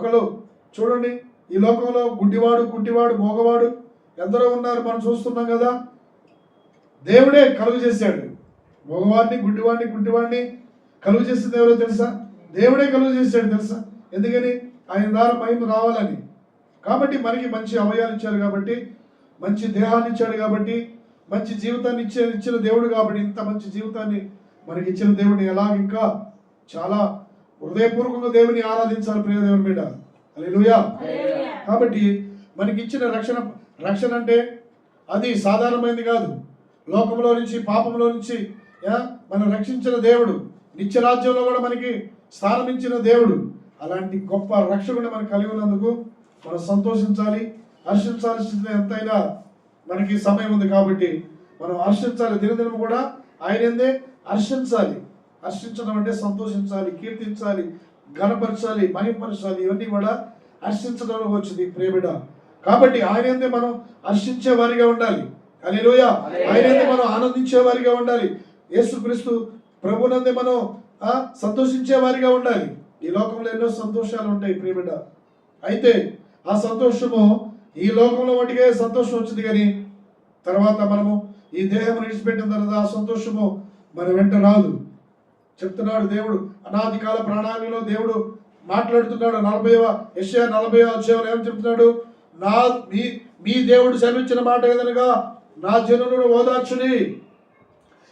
ఒకళ్ళు చూడండి, ఈ లోకంలో గుడ్డివాడు, కుంటివాడు, మోగవాడు ఎందరో ఉన్నారు, మనం చూస్తున్నాం కదా. దేవుడే కలుగు చేశాడు. మగవాడిని, గుడ్డివాడిని, కుంటివాడిని కలుగు చేసింది ఎవరో తెలుసా? దేవుడే కలుగు చేశాడు తెలుసా? ఎందుకని? ఆయన ద్వారా మహిమ రావాలని. కాబట్టి మనకి మంచి అవయాలు ఇచ్చారు కాబట్టి, మంచి దేహాన్ని ఇచ్చాడు కాబట్టి, మంచి జీవితాన్ని ఇచ్చిన దేవుడు కాబట్టి, ఇంత మంచి జీవితాన్ని మనకి ఇచ్చిన దేవుడిని ఎలా ఇంకా చాలా హృదయపూర్వకంగా దేవుని ఆరాధించాలి ప్రియ దేవుని బిడ్డ. హల్లెలూయా. కాబట్టి మనకి ఇచ్చిన రక్షణ అంటే అది సాధారణమైనది కాదు. లోకంలో నుంచి, పాపంలో నుంచి మనం రక్షించిన దేవుడు, నిత్యరాజ్యంలో కూడా మనకి స్థానమించిన దేవుడు. అలాంటి గొప్ప రక్షకుని మనం కలిగి ఉన్నందుకు మనం సంతోషించాలి, హర్షించాల్సిన ఎంతైనా మనకి సమయం ఉంది కాబట్టి మనం హర్షించాలి. దినదినం కూడా ఆయనందే హర్షించాలి. హర్షించడం అంటే సంతోషించాలి, కీర్తించాలి, ఘనపరచాలి, మహిమపరచాలి. ఇవన్నీ కూడా హర్షించడంలో వచ్చింది ప్రియబిడ్డ. కాబట్టి ఆయనందే మనం హర్షించే వారిగా ఉండాలి. హల్లెలూయా. ఆయనందే మనం ఆనందించే వారిగా ఉండాలి. యేసుక్రీస్తు ప్రభునందే మనం సంతోషించే వారిగా ఉండాలి. ఈ లోకంలో ఎన్నో సంతోషాలు ఉంటాయి ప్రియబిడ్డ. అయితే ఆ సంతోషము ఈ లోకంలో వాటికే సంతోషం వచ్చింది, కానీ తర్వాత మనము ఈ దేహం విడిచిపెట్టిన తర్వాత ఆ సంతోషము మన వెంట రాదు. చెప్తున్నాడు దేవుడు, అనాది కాల ప్రణాళికలో దేవుడు మాట్లాడుతున్నాడు. యెషయా 40వ అధ్యాయంలో ఏమని చెప్తున్నాడు? మీ దేవుడు సెలవిచ్చిన మాట ఏదనగా, నా జనులను ఓదార్చుడి,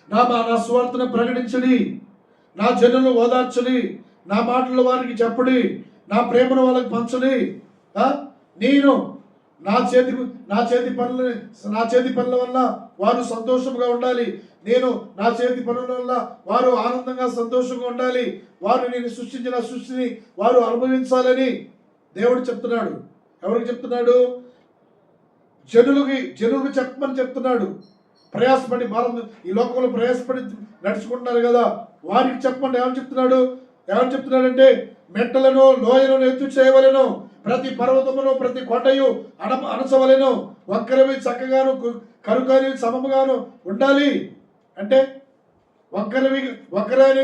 నా సువార్తను ప్రకటించుడి, నా జనులను ఓదార్చుడి, నా మాటలు వారికి చెప్పుడి, నా ప్రేమను వాళ్ళకి పంచుడి. నేను నా చేతి పనుల వల్ల వారు సంతోషంగా ఉండాలి. నేను నా చేతి పనుల వల్ల వారు ఆనందంగా సంతోషంగా ఉండాలి. వారు నేను సృష్టించిన సృష్టిని వారు అనుభవించాలని దేవుడు చెప్తున్నాడు. ఎవరికి చెప్తున్నాడు? జనులకు చెప్పమని చెప్తున్నాడు. ప్రయాసపడి ఈ లోకంలో ప్రయాసపడి నడుచుకుంటున్నారు కదా, వారికి చెప్పండి. ఏమని చెప్తున్నాడంటే, మెట్టలను లోయలను ఎత్తు చేయవలెను, ప్రతి పర్వతమును ప్రతి కొండయు అణచవలెను, వక్రవి చక్కగాను కరుకని సమముగాను ఉండాలి. అంటే వక్రని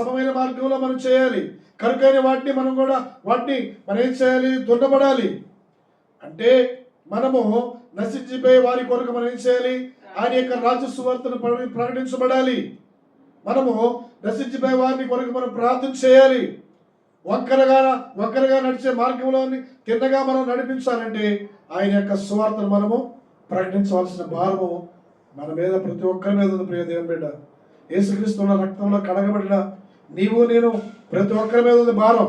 సమమైన మార్గంలో మనం చేయాలి. కరుకైన వాటిని మనం ఏం చేయాలి? దున్నబడాలి. అంటే మనము నశించిపోయే వారి కొరకు మనం ఏం చేయాలి? ఆయన యొక్క రాజ్య సువార్తను ప్రకటించబడాలి. మనము నశించిపోయే వారిని కొరకు మనం ప్రార్థన చేయాలి. ఒక్కరుగా నడిచే మార్గంలో తిన్నగా మనం నడిపించాలంటే ఆయన యొక్క సువార్తను మనము ప్రకటించవలసిన భారము మన మీద ప్రతి ఒక్కరి మీద ఉంది ప్రియ దేవుని బిడ్డ. యేసుక్రీస్తు రక్తంలో కడగబడిన నీవు నేను ప్రతి ఒక్కరి మీద ఉంది భారం.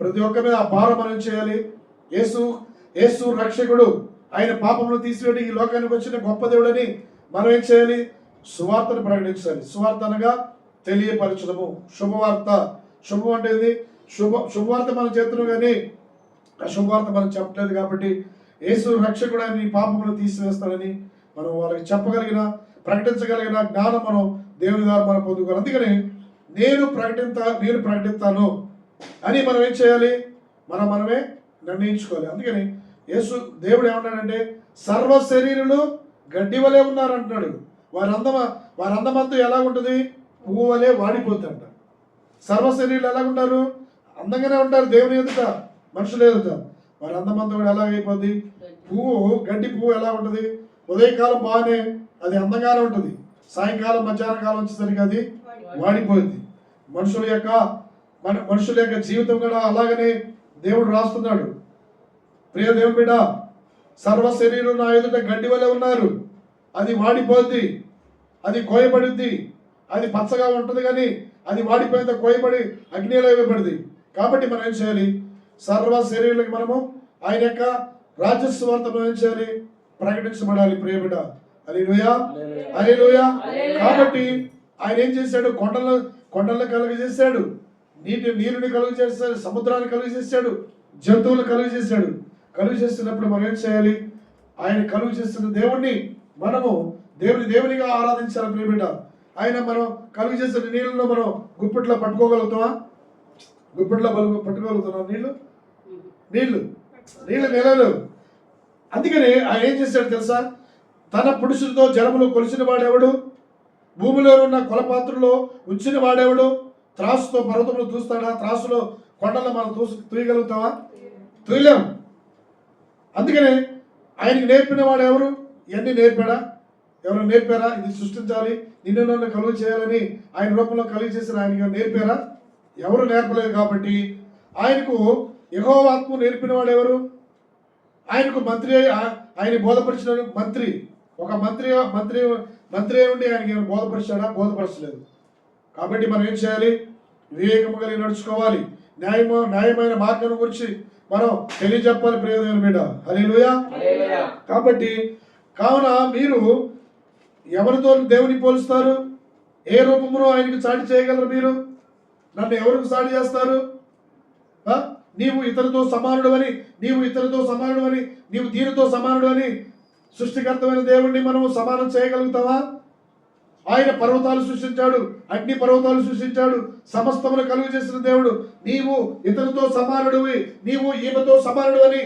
ప్రతి ఒక్కరి మీద ఆ భారం మనం చేయాలి. యేసు రక్షకుడు, ఆయన పాపమును తీసివేయడం ఈ లోకానికి వచ్చిన గొప్ప దేవుడని మనం ఏం చేయాలి? సువార్తను ప్రకటించాలి. సువార్త అనగా తెలియపరచడము, శుభవార్త. శుభం అంటే ఇది శుభవార్త మనం చేస్తున్నాం, కానీ ఆ శుభవార్త మనం చెప్పలేదు. కాబట్టి యేసు రక్షకుడు ఆయన ఈ పాపమును తీసివేస్తాడని మనం వాళ్ళకి ప్రకటించగలిగిన జ్ఞానం మనం దేవుని ద్వారా మనం పొందుకోవాలి. అందుకని నేను ప్రకటిస్తాను అని మనం ఏం చేయాలి? మనమే నిర్ణయించుకోవాలి. అందుకని దేవుడు ఏమన్నాడంటే, సర్వ శరీరులు గడ్డి వలె ఉన్నారు అంటున్నాడు. వారందమంతా ఎలా ఉంటుంది? పువ్వు వలె వాడిపోతుంట. సర్వ శరీరులు ఎలాగుంటారు? అందంగానే ఉంటారు దేవుని ఎదుట, మనుషుల ఎదుట. వారి అందమంతా కూడా ఎలాగైపోద్ది? గడ్డి పువ్వు ఎలా ఉంటుంది? ఉదయకాలం బాగానే అది అందంగానే ఉంటుంది, సాయంకాలం మధ్యాహ్న కాలం వచ్చేసరికి అది వాడిపోయింది. మనుషుల యొక్క జీవితం కూడా అలాగనే దేవుడు రాస్తున్నాడు. ప్రియ దేవుని బిడ్డ, సర్వ శరీరం నా ఎదుట గడ్డి వలె ఉన్నారు. అది వాడిపోద్ది, అది కోయబడుద్ది, అది పచ్చగా ఉంటుంది, కానీ అది వాడిపోయిన కోయబడి అగ్నిలో వేయబడింది. కాబట్టి మనం ఏం చేయాలి? సర్వ శరీరాలకు మనము ఆయన యొక్క రాజ్య సువార్తను ఏం చేయాలి? ప్రకటించబడాలి ప్రియ బిడ్డ. హల్లెలూయా, హల్లెలూయా. కాబట్టి ఆయన ఏం చేశాడు? కొండలను కలుగజేశాడు, నీరుని కలుగజేశాడు, సముద్రాన్ని కలుగజేశాడు, జంతువులు కలుగజేశాడు. కలుగు చేస్తున్నప్పుడు మనం ఏం చేయాలి? ఆయన కలుగు చేస్తున్న దేవుణ్ణి మనము దేవునిగా ఆరాధించాలి ప్రియ బిడ్డ. ఆయన మనం కలుగు చేస్తున్న నీళ్ళలో మనం గుప్పెట్లో పట్టుకోగలుగుతామా? పట్టుకోగలుగుతున్నాం? నీళ్లు నీళ్ళలు. అందుకని ఆయన ఏం చేశాడు తెలుసా? తన పురుషులతో జలములు కొలిసిన వాడేవాడు, భూమిలో ఉన్న కొలపాత్రలో ఉంచిన వాడేవాడు, త్రాసుతో పర్వతములు చూస్తాడా? త్రాసులో కొండల్లో మనం తూయగలుగుతామా? తూయలేం. అందుకనే ఆయనకి నేర్పిన వాడు ఎవరు? ఇవన్నీ నేర్పాడా? ఎవరు నేర్పారా? ఇది సృష్టించాలి, నిన్ను నన్ను కలుగు చేయాలని ఆయన రూపంలో కలుగు చేసిన ఆయనకి నేర్పారా? ఎవరు నేర్పలేదు. కాబట్టి ఆయనకు యెహోవా ఆత్మ నేర్పిన వాడు ఎవరు? ఆయనకు మంత్రి, ఆయన బోధపరిచిన మంత్రి. ఒక మంత్రి ఉండి ఆయనకి ఏమైనా బోధపరిచాడా? బోధపరచలేదు. కాబట్టి మనం ఏం చేయాలి? వివేకము కలిగి నడుచుకోవాలి. న్యాయమైన మార్గం గురించి మనం తెలియజెప్పాలి ప్రియమైన బిడ్డ. హల్లెలూయా. కాబట్టి కావున మీరు ఎవరితో దేవుని పోలుస్తారు? ఏ రూపమును ఆయనకు సాటి చేయగలరు? మీరు నన్ను ఎవరికి సాటి చేస్తారు? నీవు ఇతరుతో సమానుడు అని, నీవు దీనితో సమానుడు అని సృష్టికర్తమైన దేవుణ్ణి మనము సమానం చేయగలుగుతావా? ఆయన పర్వతాలు సృష్టించాడు, అగ్ని పర్వతాలు సృష్టించాడు, సమస్తమును కలుగు చేసిన దేవుడు. నీవు ఇతరుతో సమానుడివి, నీవు ఈమెతో సమానుడు అని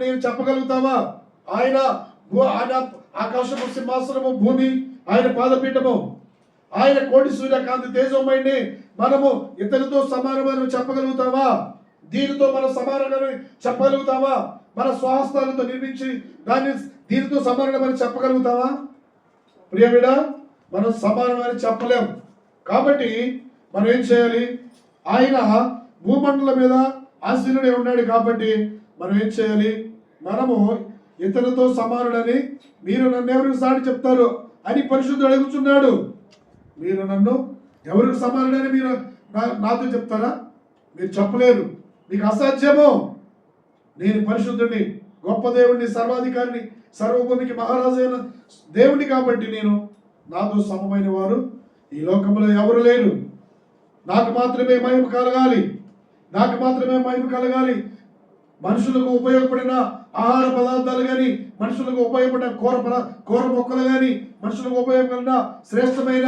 నేను చెప్పగలుగుతావా? ఆయన ఆకాశము సింహాసనము, భూమి ఆయన పాదపీఠము, ఆయన కోటి సూర్యకాంతి తేజోమయుని మనము ఇతరుతో సమానమని చెప్పగలుగుతావా? దీనితో మనం సమానమని చెప్పగలుగుతావా? మన స్వహస్తాలతో నిర్మించి దాన్ని దీనితో సమానమని చెప్పగలుగుతావా? ప్రియమిడ, మనం సమానమని చెప్పలేం. కాబట్టి మనం ఏం చేయాలి? ఆయన భూమండలం మీద ఆశీనుడే ఉన్నాడు. కాబట్టి మనం ఏం చేయాలి? మనము ఇతరులతో సమానుడని మీరు నన్ను ఎవరికి సాటి చెప్తారు అని పరిశుద్ధుడు అడుగుతున్నాడు. మీరు నన్ను ఎవరికి సమానుడని మీరు నాతో చెప్తారా? మీరు చెప్పలేరు, మీకు అసాధ్యము. నేను పరిశుద్ధుడిని, గొప్ప దేవుడిని, సర్వాధికారిని, సర్వభూమికి మహారాజు అయిన దేవుడిని. కాబట్టి నేను నాతో సమమైన వారు ఈ లోకంలో ఎవరు లేరు. నాకు మాత్రమే మహిమ కలగాలి. మనుషులకు ఉపయోగపడిన ఆహార పదార్థాలు కానీ, మనుషులకు ఉపయోగపడిన కూర మొక్కలు కానీ, మనుషులకు ఉపయోగపడిన శ్రేష్టమైన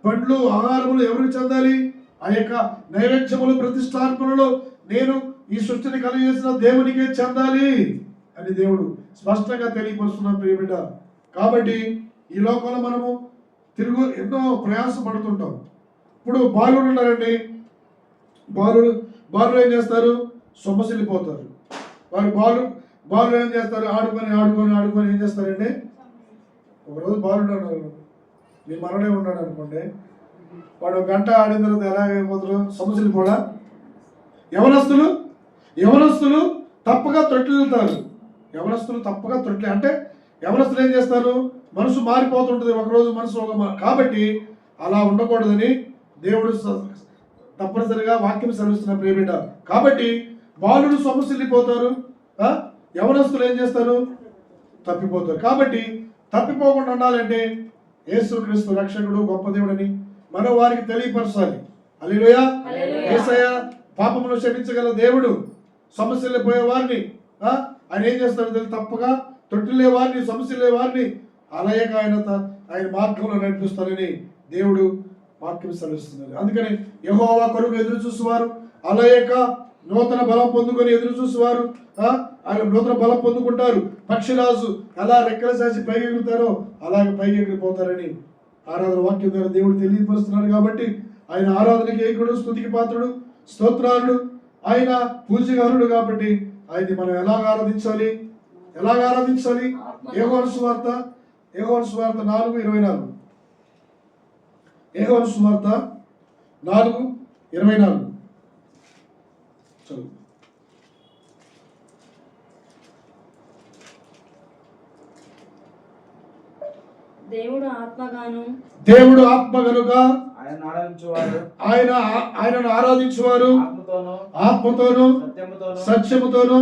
పండ్లు, ఆహారములు ఎవరికి చెందాలి? ఆ యొక్క నైవేద్యములు, ప్రతిష్టార్పణలు నేను ఈ సృష్టిని కలిగేసిన దేవునికే చెందాలి అని దేవుడు స్పష్టంగా తెలియపరుస్తున్న ప్రియబిడ్డ. కాబట్టి ఈ లోకంలో మనము ఎన్నో ప్రయాసపడుతుంటాం. ఇప్పుడు బాలుడు ఉన్నారండి, బాలుడు ఏం చేస్తారు? సొమ్మసిల్లిపోతారు. వారు బాలుడు ఏం చేస్తారు? ఆడుకొని ఏం చేస్తారండి? ఒకరోజు బాలుడు ఉన్నారు, మీ మననే ఉన్నాడు అనుకోండి, వాడు గంట ఆడిన తర్వాత ఎలాగైపోతారు? సొమ్మసిల్లిపోడా? యవనస్తులు తప్పగా తొట్టిల్లుతారు. అంటే యవనస్తులు ఏం చేస్తారు? మనసు మారిపోతుంటుంది, ఒకరోజు మనసు కాబట్టి అలా ఉండకూడదని దేవుడు తప్పనిసరిగా వాక్యం సెలవిస్తున్న ప్రియబిడ్డ. కాబట్టి బాలుడు సొమ్మసిల్లిపోతారు, యవనస్తులు ఏం చేస్తారు? తప్పిపోతారు. కాబట్టి తప్పిపోకుండా ఉండాలంటే యేసుక్రీస్తు రక్షకుడు, గొప్ప దేవుడని మనం వారికి తెలియపరచాలి. హల్లెలూయా. యేసయ్య పాపమును క్షమించగల దేవుడు. సమస్యలే వారిని ఆయన ఏం చేస్తాడు? తప్పగా తొట్టిల్లే వారిని, సమస్యలే వారిని అలాగే ఆయన మార్గంలో నడిపిస్తారని దేవుడు వాక్యం సెలవిస్తున్నారు. అందుకని యెహోవా కొరకు ఎదురు చూసేవారు అలాయక నూతన బలం పొందుకొని ఎదురు చూసేవారు ఆయన నూతన బలం పొందుకుంటారు. పక్షిరాజు ఎలా రెక్కల సాచి పైకి ఎగురుతారో అలాగే పైకి ఎగిరిపోతారని ఆరాధన వాక్యం ద్వారా దేవుడు తెలియపరుస్తున్నాడు. కాబట్టి ఆయన ఆరాధనకి ఏకుడు, స్తుతికి పాత్రుడు, స్తోత్రాలుడు, ఆయన పూజ్యగారుడు. కాబట్టి ఆయన్ని మనం ఎలాగ ఆరాధించాలి? యోహాను సువార్త 4:24. యోహాను సువార్త 4:24 చదువు. దేవుడు ఆత్మ గనుక ఆయనను ఆరాధించువారు ఆత్మతోను సత్యముతోను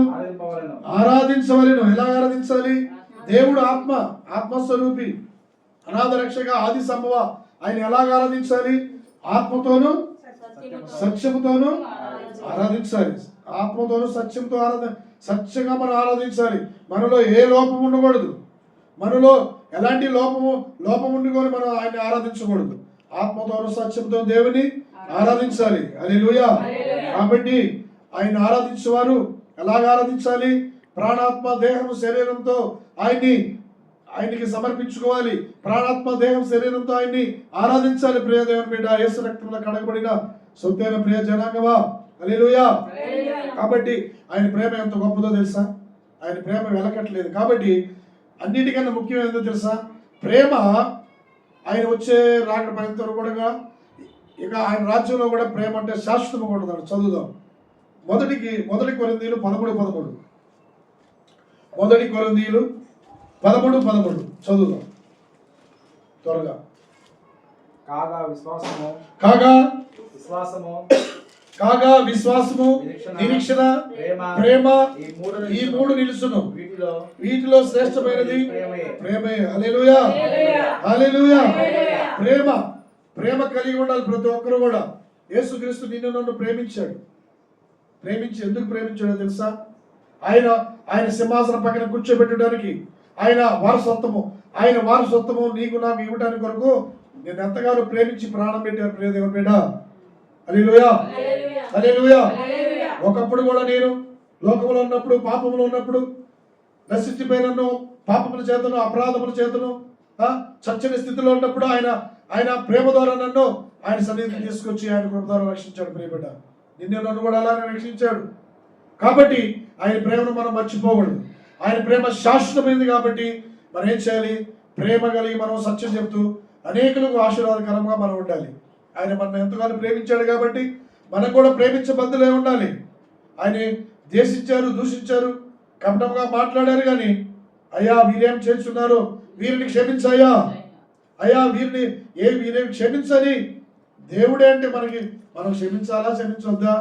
ఆరాధించవలెను. ఎలా ఆరాధించాలి? దేవుడు ఆత్మస్వరూపి, అనాథ రక్షక, ఆది సంభవ. ఆయన ఎలాగ ఆరాధించాలి? ఆత్మతోను సత్యముతోను ఆరాధించాలి. ఆత్మతోను సత్యంతో సత్యంగా మనం ఆరాధించాలి. మనలో ఏ లోపం ఉండకూడదు. మనలో ఎలాంటి లోపం ఉండుకొని మనం ఆయన్ని ఆరాధించకూడదు. ఆత్మతోను సత్యంతో దేవుని ఆరాధించాలి. హల్లెలూయా. కాబట్టి ఆయన ఆరాధించేవారు ఎలాగ ఆరాధించాలి? ప్రాణాత్మ దేహం శరీరంతో ఆయనకి సమర్పించుకోవాలి. ప్రాణాత్మ దేహం శరీరంతో ఆయన్ని ఆరాధించాలి. ప్రియ దేవుని బిడ్డ, యేసు రక్తంలో కడగబడిన సొత్తైన ప్రియ జనాంగమా, హల్లెలూయా. హల్లెలూయా. కాబట్టి ఆయన ప్రేమ ఎంత గొప్పదో తెలుసా? ఆయన ప్రేమ వెలకట్లేదు. కాబట్టి అన్నిటికన్నా ముఖ్యమైనదో తెలుసా? ప్రేమ ఆయన వచ్చే రాకడ పర్యంత కూడా ఇక ఆయన రాజ్యంలో కూడా ప్రేమ అంటే శాశ్వతంగా ఉంటున్నాడు. చదువుదాం. మొదటి కొరింథీయులు 13:13. మొదటి కొరింథీయులు 13:13 చదువుదాం త్వరగా. కాగా విశ్వాసము కాగా విశ్వాసము, నిరీక్షణ, ప్రేమ ఈ మూడు నిలుచును. వీటిలో శ్రేష్టమైనది ప్రేమే. హల్లెలూయా. హల్లెలూయా. ప్రేమ కలిగి ఉండాలి ప్రతి ఒక్కరు కూడా. యేసుక్రీస్తు నిన్ను నన్ను ప్రేమించాడు. ప్రేమించి ఎందుకు ప్రేమించాడో తెలుసా? ఆయన సింహాసనం పక్కన కూర్చోబెట్టడానికి, ఆయన వారసత్వము నీకు నాకు ఇవ్వడానికి కొరకు నేను ఎంతగానో ప్రేమించి ప్రాణం పెట్టాను. ప్రియ దేవుని బిడ్డ, హల్లెలూయా. హల్లెలూయా. ఒకప్పుడు కూడా నేను లోకములో ఉన్నప్పుడు, పాపములో ఉన్నప్పుడు, నశించిపోయినను, పాపముల చేతను, అపరాధముల చేతను చచ్చని స్థితిలో ఉన్నప్పుడు ఆయన ప్రేమ ద్వారా నన్ను ఆయన సన్నిధికి తీసుకొచ్చి ఆయన కృప ద్వారా రక్షించాడు. ప్రియబిడ్డ, నిన్ను నన్ను కూడా అలానే రక్షించాడు. కాబట్టి ఆయన ప్రేమను మనం మర్చిపోకూడదు. ఆయన ప్రేమ శాశ్వతమైంది. కాబట్టి మనం ఏం చేయాలి? ప్రేమ కలిగి మనం సత్యం చెప్తూ అనేకులకు ఆశీర్వాదకరంగా మనం ఉండాలి. ఆయన మనం ఎంతగానో ప్రేమించాడు కాబట్టి మనం కూడా ప్రేమించబద్దులే ఉండాలి. ఆయన దేశించారు, దూషించారు, కపటంగా మాట్లాడారు, కానీ అయ్యా వీరేం చేస్తున్నారు, వీరిని క్షమించయ్యా, అయ్యా వీరేం క్షమించని దేవుడే అంటే మనం క్షమించాలా, క్షమించొద్దా?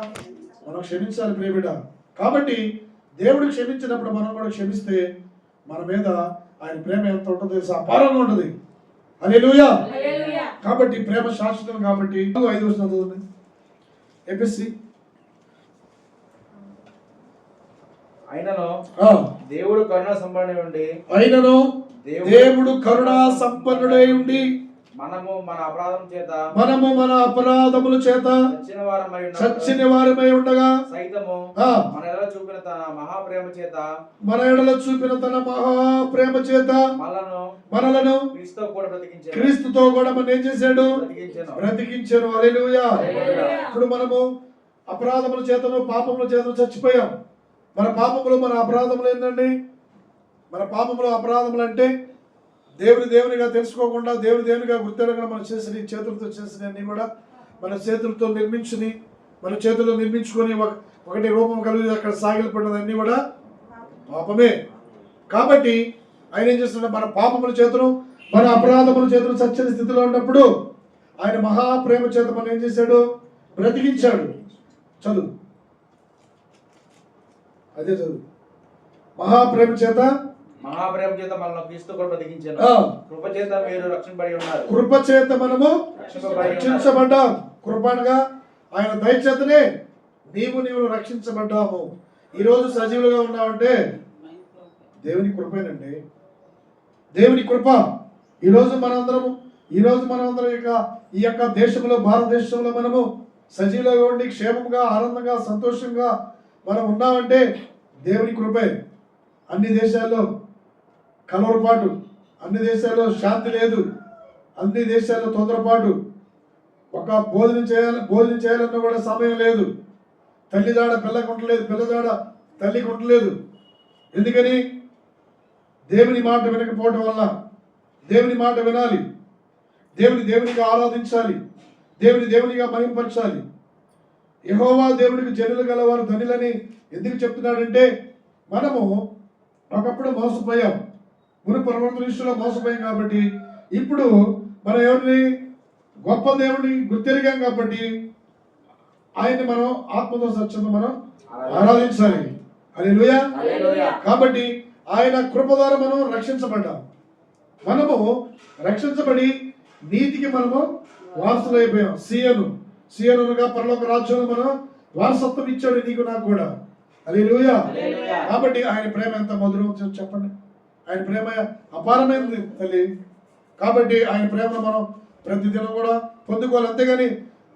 మనం క్షమించాలి ప్రియబిడ్డ. కాబట్టి దేవుడు క్షమించినప్పుడు మనం కూడా క్షమిస్తే మన మీద ఆయన ప్రేమ ఎంత ఉంటుందో తెలుసా? అపారంగా ఉంటుంది. హల్లెలూయా. కాబట్టి ప్రేమ శాశ్వతం. కాబట్టి 5 వచనం చదువుతుంది. ఎపిసి. అయినను దేవుడు కరుణా సంపన్నుడై ఉండి మనము మన అపరాధముల చేత చచ్చిన వారమై ఉండగా సైతము మన ఎడల చూపిన తన మహాప్రేమ చేత మనలను క్రీస్తుతో కూడా మనం ఏం చేశాడు? బ్రతికించాడు. హల్లెలూయా. ఇప్పుడు మనము అపరాధముల చేతను, పాపముల చేతను చచ్చిపోయాం. మన పాపములు, మన అపరాధములు ఏంటండి? మన పాపములు, అపరాధములు అంటే దేవునిగా తెలుసుకోకుండా, దేవునిగా గుర్తెరగకుండా మనం చేసిన చేతులతో చేసినవన్నీ కూడా మన చేతులతో నిర్మించుకొని ఒకటి రూపం కలిగి అక్కడ సాగిలపడినవన్నీ కూడా పాపమే. కాబట్టి ఆయన ఏం చేస్తున్నాడు? మన పాపముల చేతను, మన అపరాధముల చేతను చచ్చని స్థితిలో ఉన్నప్పుడు ఆయన మహాప్రేమ చేత మనం ఏం చేశాడు? బ్రతికించాడు. చదువు, అదే చదువు. మహాప్రేమ చేత మనల్ని క్రీస్తుతో బ్రతికించాడు. కృప చేత మీరు రక్షింపబడి ఉన్నారు. కృప చేత మనము రక్షించబడ్డాం. కృప అనగా ఆయన దయచేతనే నీవు రక్షించబడ్డాము. ఈరోజు సజీవులుగా ఉన్నామంటే దేవుని కృపేనండి. దేవుని కృప. ఈరోజు మనందరం ఈ యొక్క దేశంలో, భారతదేశంలో మనము సజీవులుగా ఉండి క్షేమంగా, ఆనందంగా, సంతోషంగా మనం ఉన్నామంటే దేవుని కృపే. అన్ని దేశాల్లో కలవరపాటు, అన్ని దేశాల్లో శాంతి లేదు, అన్ని దేశాల్లో తొందరపాటు. ఒక భోజనం చేయాలన్నా కూడా సమయం లేదు. తల్లిదాడ పిల్లకి ఉండలేదు, పిల్లదాడ తల్లికి ఉండలేదు. ఎందుకని? దేవుని మాట వినకపోవడం వల్ల. దేవుని మాట వినాలి, దేవునిగా ఆరాధించాలి, దేవునిగా మహింపరచాలి. యెహోవా దేవుడికి జనులు గలవారు ధనులని ఎందుకు చెప్తున్నాడంటే మనము ఒకప్పుడు మోసపోయాం, మునుపర్వత విషయంలో మోసపోయాం. కాబట్టి ఇప్పుడు మనం ఎవరిని? గొప్ప దేవుడిని గుర్తెరిగాం. కాబట్టి ఆయన్ని మనం ఆత్మతో సత్యంతో మనం ఆరాధించాలి. హల్లెలూయా. కాబట్టి ఆయన కృప ద్వారా మనం రక్షించబడ్డాం. మనము రక్షించబడి నీతికి మనము వారసులైపోయాం. సీయనుగా పరలోక రాజ్యంలో మనం వారసత్వం ఇచ్చాడు నీకు నాకు కూడా. హల్లెలూయా. కాబట్టి ఆయన ప్రేమ ఎంత మధురం చెప్పండి. ఆయన ప్రేమ అపారమైనది తల్లి. కాబట్టి ఆయన ప్రేమను మనం ప్రతిదినం కూడా పొందుకోవాలి. అంతేగాని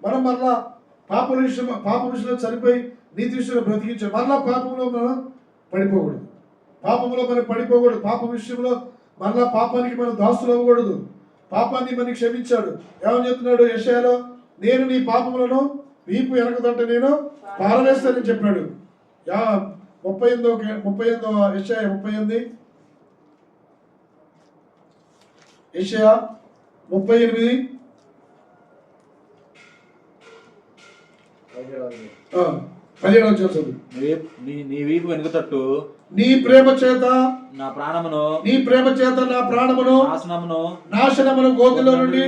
మనం మరలా పాప విషయంలో చనిపోయి నీతి విషయంలో బ్రతికించాడు. మరలా పాపంలో మనం పడిపోకూడదు. పాప విషయంలో మరలా పాపానికి మనం దాసులు అవ్వకూడదు. పాపాన్ని మనకి క్షమించాడు. ఏమని చెప్తున్నాడు యెషయాలో? నేను నీ పాపములను వీపు వెనక తట్టు నేను పారవేస్తానని చెప్పాడు. 38 యెషయా 38 యెషయా 38 17 చదువు. నీ వీపు వెనుక తట్టు నీ ప్రేమ చేత నా ప్రాణమును నాశనమును గోతిలో నుండి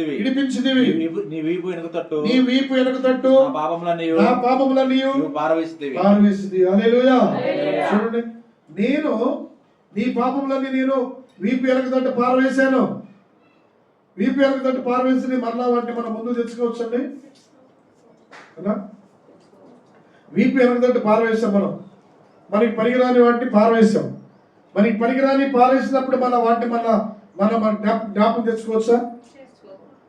విడిపించితివి. నీ వీపు వెనుక తట్టు నా పాపములన్నీయు పారవేసితివి. హల్లెలూయా. చూడండి, నేను నీ పాపములన్నీ నేను వీపు వెనక తట్టు పారవేశాను. వీపు వెనక తట్టు పారవేసి మరలా వాటిని మనం ముందు తెచ్చుకోవచ్చండి. వీపు వెనక తట్టు పారవేశాం. మనకి పనికిరాని వాటిని పారవేశాం. మనకి పనికిరాని పారవేసినప్పుడు వాటిని మనం జ్ఞాపకం తెచ్చుకోవచ్చా?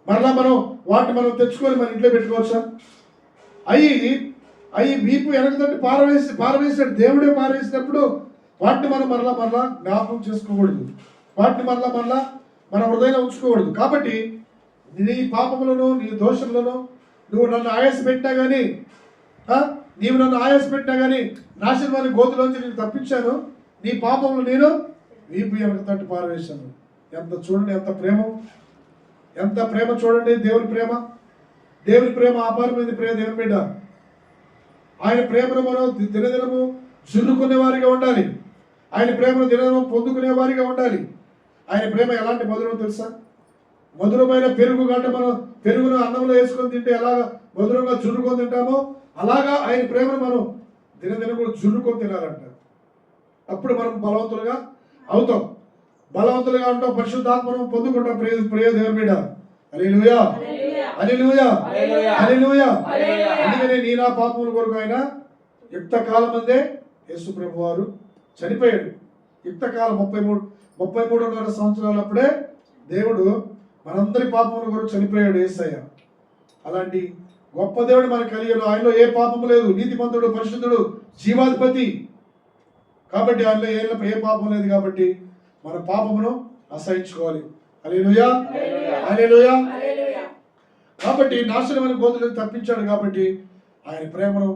మరలా మనం వాటిని మనం తెచ్చుకొని మన ఇంట్లో పెట్టుకోవచ్చా? అవి వీపు వెనక తట్టు పారవేసాడు దేవుడే. పారవేసినప్పుడు వాటిని మనం మరలా జ్ఞాపకం చేసుకోకూడదు. వాటిని మరలా మన హృదయంలో ఉంచుకోకూడదు. కాబట్టి నీ పాపములను నీ దోషములను నువ్వు నన్ను ఆయాసపెట్టినా కానీ నీవు నన్ను ఆయాసపెట్టినా కానీ నాశనమైన గోతులోంచి నేను తప్పించాను. నీ పాపములు నేను వీపు వెనక తట్టు పారవేశాను. చూడండి ఎంత ప్రేమ చూడండి. దేవుని ప్రేమ అపారమైనది. దేవుని బిడ్డ, ఆయన ప్రేమను మనం దినదినము జుర్రుకునే వారిగా ఉండాలి. ఆయన ప్రేమను దినదినము పొందుకునే వారిగా ఉండాలి. ఆయన ప్రేమ ఎలాంటి మధురం తెలుసా? మధురమైన పెరుగు గంట మనం పెరుగును అన్నంలో వేసుకొని తింటే ఎలాగ మధురంగా జుర్రుకొని తింటామో అలాగా ఆయన ప్రేమను మనం దినదిన కూడా జుర్రుకొని తినాలంట. అప్పుడు మనం బలవంతులుగా అవుతాం. పరిశుద్ధాత్మను పొందుకుంటాం. ప్రియ దేవుని బిడ్డ, హల్లెలూయా, హల్లెలూయా, హల్లెలూయా. అందుకనే నీ నా పాపముల కొరకు ఆయన యుక్త కాలం అందే యేసు ప్రభు వారు చనిపోయాడు. యుక్త కాలం 33 సంవత్సరాలు అప్పుడే దేవుడు మనందరి పాపముల కొరకు చనిపోయాడు యేసయ్య. అలాంటి గొప్ప దేవుడు మనకు కలిగాడు. ఆయనలో ఏ పాపము లేదు. నీతిమంతుడు, పరిశుద్ధుడు, జీవాధిపతి. కాబట్టి ఆయనలో ఏ పాపం లేదు. కాబట్టి మన పాపమును అసహించుకోవాలి. హల్లెలూయా, హల్లెలూయా. కాబట్టి నాశనమైన గోతులను తప్పించాడు. కాబట్టి ఆయన ప్రేమను,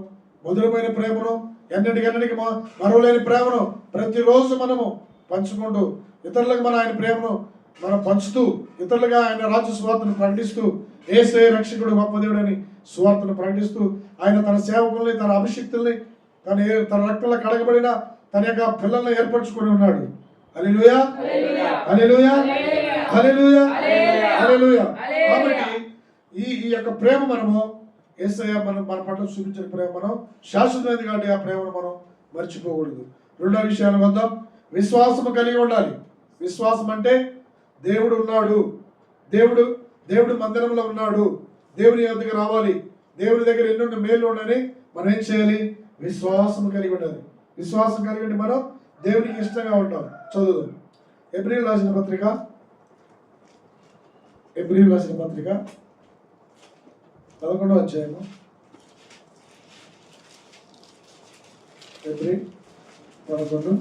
మధురమైన ప్రేమను, ఎన్నటికి మరవలేని ప్రేమను ప్రతిరోజు మనము పంచుకుంటూ ఇతరులకు ఆయన ప్రేమను మనం పంచుతూ ఇతరులుగా ఆయన రాజ్య సువార్తను ప్రకటిస్తూ యేసయ్య రక్షకుడు గొప్ప దేవుడని సువార్తను ప్రకటిస్తూ ఆయన తన సేవకుల్ని, తన అభిషిక్తుల్ని, తన రక్తంలో కడగబడిన తన యొక్క పిల్లల్ని ఏర్పరచుకొని ఉన్నాడు. హల్లెలూయా, హల్లెలూయా, హల్లెలూయా, హల్లెలూయా. కాబట్టి ఈ యొక్క ప్రేమ మనము యేసయ్య మన పట్ల చూపించిన ప్రేమ మనం శాశ్వతమైనది. కాబట్టి ఆ ప్రేమను మనం మర్చిపోకూడదు. రెండో విషయాన్ని వద్దాం. విశ్వాసము కలిగి ఉండాలి. విశ్వాసం అంటే దేవుడు ఉన్నాడు, దేవుడు మందిరంలో ఉన్నాడు, దేవుని దగ్గర రావాలి, దేవుని దగ్గర ఎన్నో మేలు ఉండని మనం ఏం చేయాలి? విశ్వాసం కలిగి ఉండాలి. విశ్వాసం కలిగి ఉండి మనం దేవునికి ఇష్టంగా ఉంటాం. చదువు ఎబ్రీయులకు రాసిన పత్రిక 11వ అధ్యాయము. ఎబ్రీ 11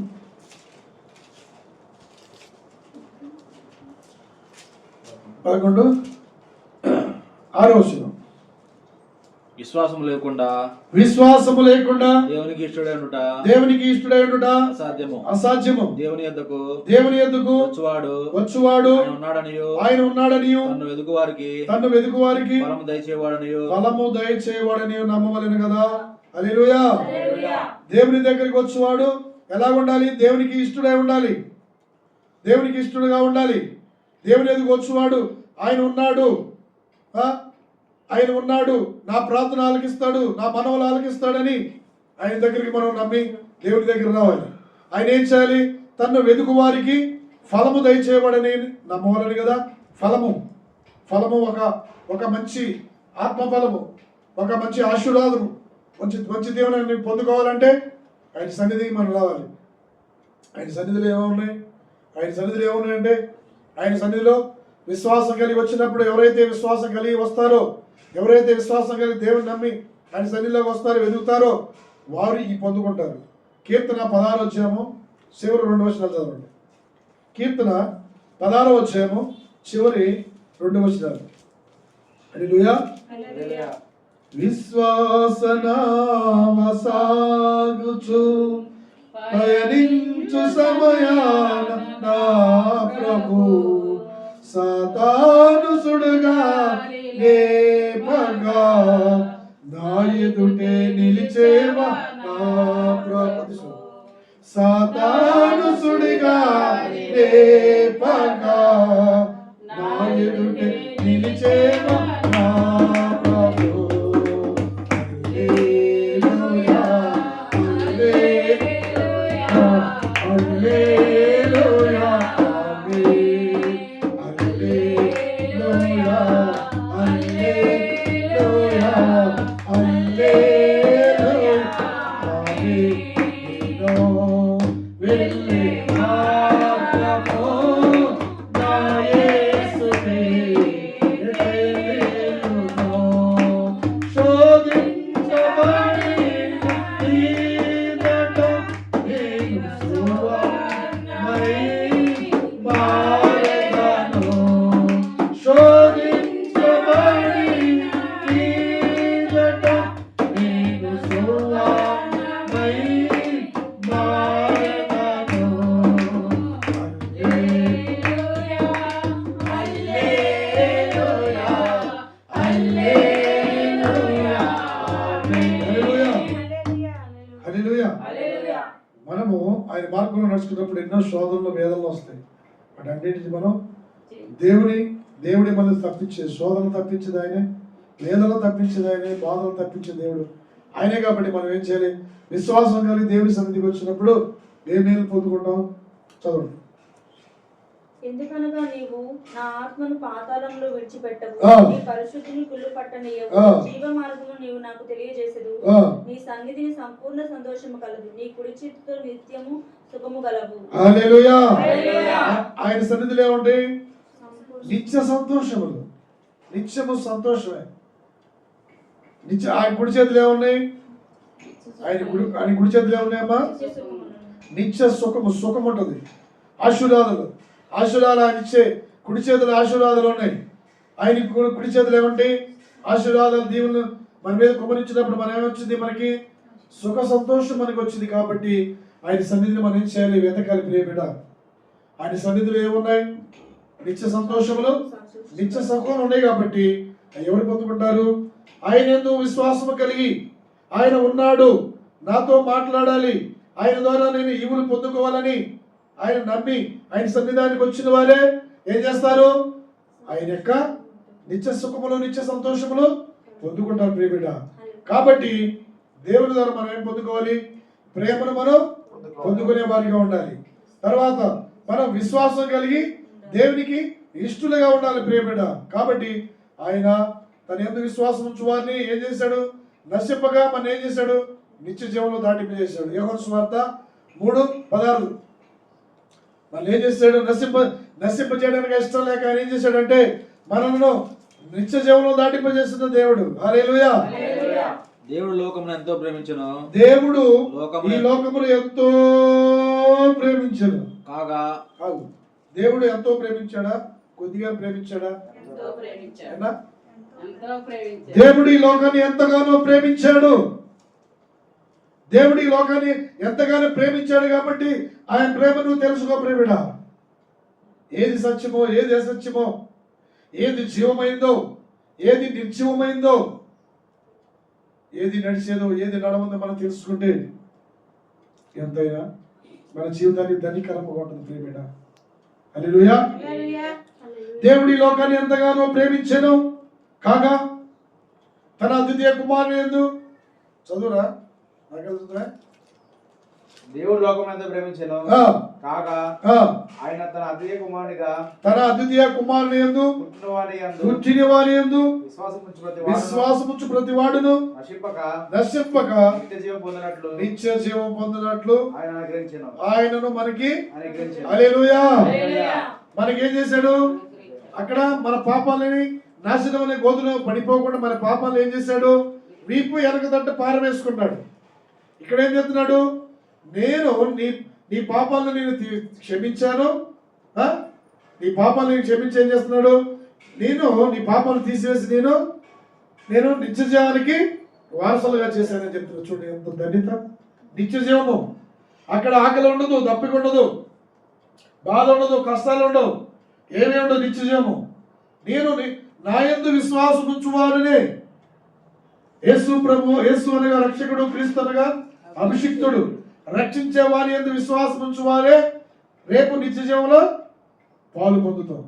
6వ వచనం. విశ్వాసము లేకుండా దేవునికి ఇష్టడై ఉండుట అసాధ్యము. దేవుని యొద్దకు వచ్చువాడు ఆయన ఉన్నాడనియు తన్ను వెదుకువారికి ఫలము దయచేవాడనియు నమ్మవలెను కదా. హల్లెలూయా. దేవుని దగ్గరికి వచ్చేవాడు ఎలా ఉండాలి? దేవునికి ఇష్టడై ఉండాలి. దేవునికి ఇష్టడుగా ఉండాలి. దేవుని ఎదుగు వచ్చేవాడు ఆయన ఉన్నాడు, నా ప్రార్థన ఆలకిస్తాడు, నా మనవలు ఆలకిస్తాడని ఆయన దగ్గరికి మనం నమ్మి దేవుని దగ్గర రావాలి. ఆయన ఏం చేయాలి? తన్ను వెతుకు వారికి ఫలము దయచేయబడని నమ్మవాలని కదా. ఫలము ఒక మంచి ఆత్మఫలము, ఒక మంచి ఆశీర్వాదము, మంచి దేవుని పొందుకోవాలంటే ఆయన సన్నిధికి మనం రావాలి. ఆయన సన్నిధిలో ఏమున్నాయి? అంటే ఆయన సన్నిధిలో విశ్వాసం కలిగి వచ్చినప్పుడు ఎవరైతే విశ్వాసం కలిగి వస్తారో, ఎవరైతే విశ్వాసం కలిగి దేవుని నమ్మి ఆయన సన్నిధిలోకి వస్తారో, వెతుకుతారో వారు ఈ పొందుకుంటారు. కీర్తన 16వ అధ్యాయము చివరి 2 వచనాలు చదవండి. కీర్తన 16వ అధ్యాయము చివరి 2 వచనాలు. హల్లెలూయా. విశ్వాసనావ సాగుచు పయనించు సమయాన నా ప్రభు సాతాను సుడుగా లేపగా నా ఎదుటే నిలిచేవా నా ప్రభు సాతాను సుడిగా లేపగా నా ఎదుటే నిలిచేవా నా ప్రభు హల్లెలూయా హల్లెలూయా హల్లెలూయా హల్లెలూయా హల్లెలూయా వెళ్ళి మాత్రము నా యేసుని ఎటెళ్ళును శోధించబడి నీదట నేను సువార్తమై మారెదను శోధించబడి నీదట నేను సువార్తమై మారెదను హల్లెలూయా హల్లెలూయా హల్లెలూయా హల్లెలూయా మనము ఆయన మార్గంలో నడుచుకున్నప్పుడు ఎన్నో శోధనలు వేదనలు వస్తాయి వాటన్నిటిని మనం దేవుడి మనల్ని తప్పించేది శోధనలు తప్పించేది ఆయనే వేదనలు తప్పించేది ఆయనే బాధలు తప్పించే దేవుడు ఆయనే కాబట్టి మనం ఏం చేయాలి విశ్వాసం కలిగి దేవుడి సన్నిధికి వచ్చినప్పుడు ఏ మేలు పొందుకుంటాం చదవండి ఎందుకనగా నీవు నా ఆత్మను పాతాళంలో విడిచిపెట్టవు ఆ. నీ పరిశుద్ధిని కుళ్ళు పట్టనీయవు ఆ. జీవ మార్గము నీవు నాకు తెలియజేసెదు ఆ. నీ సన్నిధిని సంపూర్ణ సంతోషము కలదు నీ కుడి చేతితో నిత్యము సుఖము గలవు హల్లెలూయా హల్లెలూయా. ఆయన సన్నిధిలో ఏముంటాయి సంపూర్ణ నిత్య సంతోషములు నిత్యము సంతోషమే ఆయన కుడి చేతులు ఏమున్నాయి ఆయన కుడి చేతులు ఏమున్నాయమ్మా సుఖమును. నిత్య సుఖం ఉంటుంది ఆశీర్వాదాలు ఆయన ఇచ్చే కుడి చేతుల ఆశీర్వాదాలు ఉన్నాయి ఆయన కుడి చేతులు ఏమంటాయి ఆశీర్వాదాలు దీవులు మన మీద కుమరించినప్పుడు మనం ఏమొచ్చింది మనకి సుఖ సంతోషం మనకి వచ్చింది కాబట్టి ఆయన సన్నిధిని మనం ఏం చేయాలి వెతకాలి ప్రియబిడ్డ ఆయన సన్నిధిలో ఏమున్నాయి నిత్య సంతోషములు నిత్య సుఖం ఉన్నాయి కాబట్టి అవి ఎవరు పొందుకుంటారు ఆయన యందు విశ్వాసము కలిగి ఆయన ఉన్నాడు నాతో మాట్లాడాలి ఆయన ద్వారా నేను ఈవులు పొందుకోవాలని ఆయన నమ్మి ఆయన సన్నిధానికి వచ్చిన వారే ఏం చేస్తారు ఆయన యొక్క నిత్య సుఖములు నిత్య సంతోషములు పొందుకుంటారు ప్రియబిడ్డ కాబట్టి దేవుని ద్వారా మనం ఏం పొందుకోవాలి ప్రేమను మనం పొందుకునే వారిగా ఉండాలి తర్వాత మనం విశ్వాసం కలిగి దేవునికి ఇష్టలుగా ఉండాలి ప్రియబిడ్డ కాబట్టి ఆయన తన యందు విశ్వాసం ఉంచు వారిని ఏం చేశాడు నశింపగా మన ఏం చేశాడు నిత్య జీవంలో దాటింపజేశాడు యోహాను సువార్త 3:16 మళ్ళీ ఏం చేశాడు నశింప చేయడానికి ఇష్టం లేక ఆయన ఏం చేశాడంటే మనలను నిత్య జీవంలో దాటింపజేస్తున్న దేవుడు హల్లెలూయా దేవుడు లోకమును ఎంతో ప్రేమించెను దేవుడు ఈ లోకమును ఎంతో ప్రేమించెను కాగా దేవుడు ఎంతో ప్రేమించాడా కొద్దిగా ప్రేమించాడా ఏనా? దేవుడు ఈ లోకాన్ని ఎంతగానో ప్రేమించాడు దేవుడు ఈ లోకాన్ని ఎంతగానో ప్రేమించాడు కాబట్టి ఆయన ప్రేమ నువ్వు తెలుసుకో ప్రేమిడా ఏది సత్యమో ఏది అసత్యమో ఏది జీవమైందో ఏది నిర్జీవమైందో ఏది నడిచేదో ఏది నడవందో మనం తెలుసుకుంటే ఎంతైనా మన జీవితాన్ని ధనికరంగా ఉంటుంది ప్రేమిడా హల్లెలూయా దేవుడు ఈ లోకాన్ని ఎంతగానో ప్రేమించెను కాగా తన అద్వితీయ కుమారుని యందు చదువురా దేవుడు లోకం ఎంత ప్రేమించెను కాగా ఆయన తన అద్వితీయ కుమారుని యందు పుట్టిన వాని యందు విశ్వాసముంచు ప్రతి వాడును నశింపక నిత్య జీవం పొందినట్లు ఆయనను మనకి హల్లెలూయా మనకేం చేశాడు అక్కడ మన పాపాలని నాశనం అనే గోధులో పడిపోకుండా మన పాపాలు ఏం చేశాడు వీపు వెనకదంట పారవేసుకున్నాడు ఇక్కడ ఏం చెప్తున్నాడు నేను నీ పాపాలను నేను క్షమించాను నీ పాపాలను నేను క్షమించి ఏం చేస్తున్నాడు నేను నీ పాపాలను తీసివేసి నేను నేను నిత్య జీవానికి వారసులుగా చేశానని చెప్తున్నా. చూడండి ఎంత ధన్యత. నిత్య జీవము, అక్కడ ఆకలి ఉండదు, దప్పిక ఉండదు, బాధ ఉండదు, కష్టాలు ఉండవు, ఏమీ ఉండదు. నిత్య జీవము. నేను నా యందు విశ్వాసం ఉంచువారునే, యేసు ప్రభు, యేసు అనగా రక్షకుడు, క్రీస్తు అనగా అభిషిక్తుడు, రక్షించే వారి యందు విశ్వాసం ఉంచువారే రేపు నిత్య జీవంలో పాలు పొందుతాం.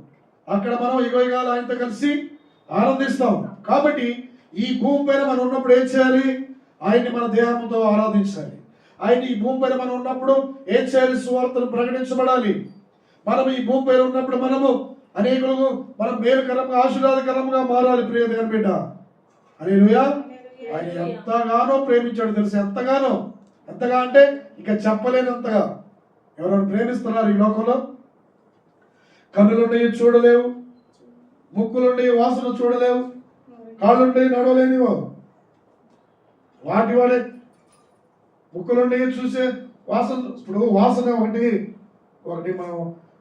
అక్కడ మనం యుగయుగాలు ఆయనతో కలిసి ఆనందిస్తాం. కాబట్టి ఈ భూమి పైన మనం ఉన్నప్పుడు ఏం చేయాలి? ఆయన్ని మన దేహంతో ఆరాధించాలి. ఆయన ఈ భూమి పైన మనం ఉన్నప్పుడు ఏం చేయాలి? సువార్తను ప్రకటించబడాలి. మనం ఈ భూమి పైన ఉన్నప్పుడు మనము అనేకులకు మనం మేలుకరంగా, ఆశీర్వాదకరంగా మారాలి. ప్రియ దేవుని బిడ్డ, హల్లెలూయా. ఆయన ఎంతగానో ప్రేమించాడు తెలుసు. ఎంతగా అంటే ఇక చెప్పలేనంతగా. ఎవరైనా ప్రేమిస్తున్నారు ఈ లోకంలో? కన్నులుండి చూడలేవు, ముక్కులుండి వాసన చూడలేవు, కాళ్ళుండి నడవలేనివో వాటి వాడే. ముక్కులుండి చూసే వాసన, ఇప్పుడు వాసన ఒకటి మనం